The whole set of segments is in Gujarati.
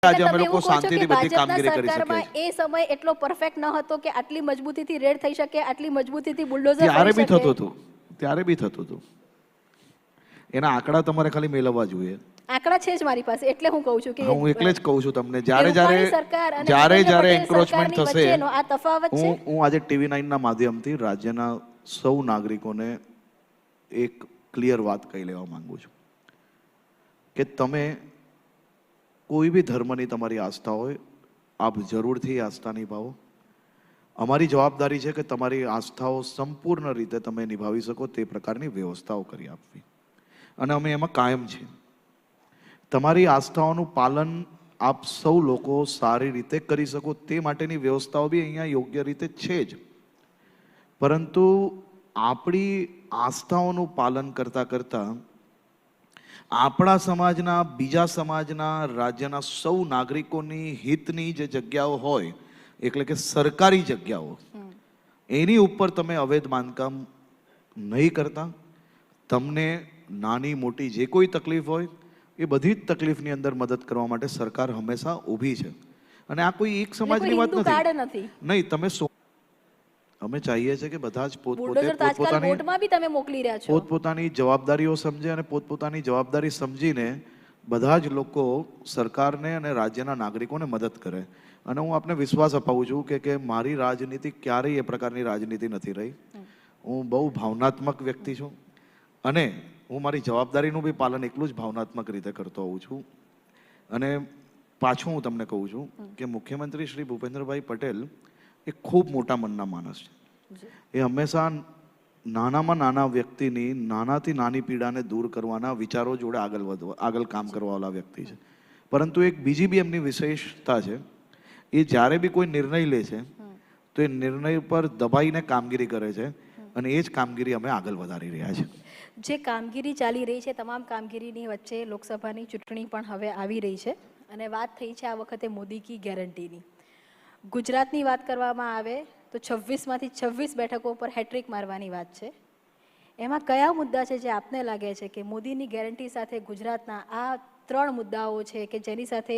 આજે અમે લોકો શાંતિથી બધી કામગીરી કરી શકીએ એ સમય એટલો પરફેક્ટ ન હતો કે આટલી મજબૂતીથી રેડ થઈ શકે, આટલી મજબૂતીથી બુલડોઝર ત્યારે બી થતું હતું, ત્યારે બી થતું હતું. એના આંકડા તમારે ખાલી મેળવવા જોઈએ. આંકડા છે જ મારી પાસે, એટલે હું કહું છું કે હું એટલે જ કહું છું તમને, જ્યારે એન્ક્રોચમેન્ટ થશે, આ તફાવત છે. હું આજે TV9 ના માધ્યમથી રાજ્યના સૌ નાગરિકોને એક ક્લિયર વાત કહી લેવા માંગુ છું કે તમે કોઈ બી ધર્મની તમારી આસ્થા હોય, આપ જરૂરથી આસ્થા નિભાવો. અમારી જવાબદારી છે કે તમારી આસ્થાઓ સંપૂર્ણ રીતે તમે નિભાવી શકો તે પ્રકારની વ્યવસ્થાઓ કરી આપવી, અને અમે એમાં કાયમ છીએ. તમારી આસ્થાઓનું પાલન આપ સૌ લોકો સારી રીતે કરી શકો તે માટેની વ્યવસ્થાઓ બી અહીંયા યોગ્ય રીતે છે જ. પરંતુ આપણી આસ્થાઓનું પાલન કરતાં કરતાં આપણા સમાજના, બીજા સમાજના, રાજ્યના સૌ નાગરિકોની હિતની જે જગ્યાઓ હોય, એટલે કે સરકારી જગ્યાઓ, એની ઉપર તમે અવૈધ બાંધકામ નહીં કરતા. તમને નાની મોટી જે કોઈ તકલીફ હોય એ બધી જ તકલીફની અંદર મદદ કરવા માટે સરકાર હંમેશા ઊભી છે. અને આ કોઈ એક સમાજની વાત નથી. નહીં, તમે અમે ચાહીએ છીએ કે બધા જ પોતપોતાની જવાબદારીઓ સમજે અને પોતપોતાની જવાબદારી સમજીને બધા જ લોકો સરકારને અને રાજ્યના નાગરિકોને મદદ કરે. અને હું આપને વિશ્વાસ અપાવું છું કે મારી રાજનીતિ ક્યારેય એ પ્રકારની રાજનીતિ નથી રહી. હું બહુ ભાવનાત્મક વ્યક્તિ છું અને હું મારી જવાબદારીનું બી પાલન એટલું જ ભાવનાત્મક રીતે કરતો હોઉં છું. અને પાછું હું તમને કહું છું કે મુખ્યમંત્રી શ્રી ભૂપેન્દ્રભાઈ પટેલ એ ખૂબ મોટા મનના માણસ છે. એ હંમેશા નાનામાં નાના વ્યક્તિની નાનાથી નાની પીડાને દૂર કરવાના વિચારો જોડે આગળ કામ કરવાવાળા વ્યક્તિ છે. પરંતુ એક બીજી બી એમની વિશેષતા છે, એ જ્યારે બી કોઈ નિર્ણય લે છે તો એ નિર્ણય પર દબાઈને કામગીરી કરે છે, અને એ જ કામગીરી અમે આગળ વધારી રહ્યા છીએ. જે કામગીરી ચાલી રહી છે, તમામ કામગીરીની વચ્ચે લોકસભાની ચૂંટણી પણ હવે આવી રહી છે, અને વાત થઈ છે આ વખતે મોદી કી ગેરંટીની. ગુજરાતની વાત કરવામાં આવે તો 26માંથી 26 બેઠકો પર હેટ્રિક મારવાની વાત છે. એમાં કયા મુદ્દા છે જે આપને લાગે છે કે મોદીની ગેરંટી સાથે ગુજરાતના આ 3 મુદ્દાઓ છે કે જેની સાથે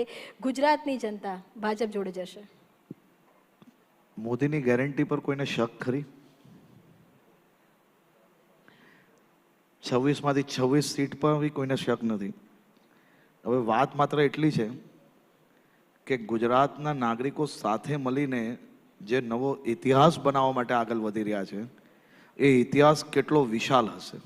ગુજરાતની જનતા ભાજપ જોડે જશે? મોદીની ગેરંટી પર કોઈને શક ખરી? 26માંથી 26 સીટ પર બી કોઈને શક નથી. હવે વાત માત્ર એટલી છે કે ગુજરાતના નાગરિકો સાથે મળીને જે નવો ઇતિહાસ બનાવવા માટે આગળ વધી રહ્યા છે, એ ઇતિહાસ કેટલો વિશાળ હશે.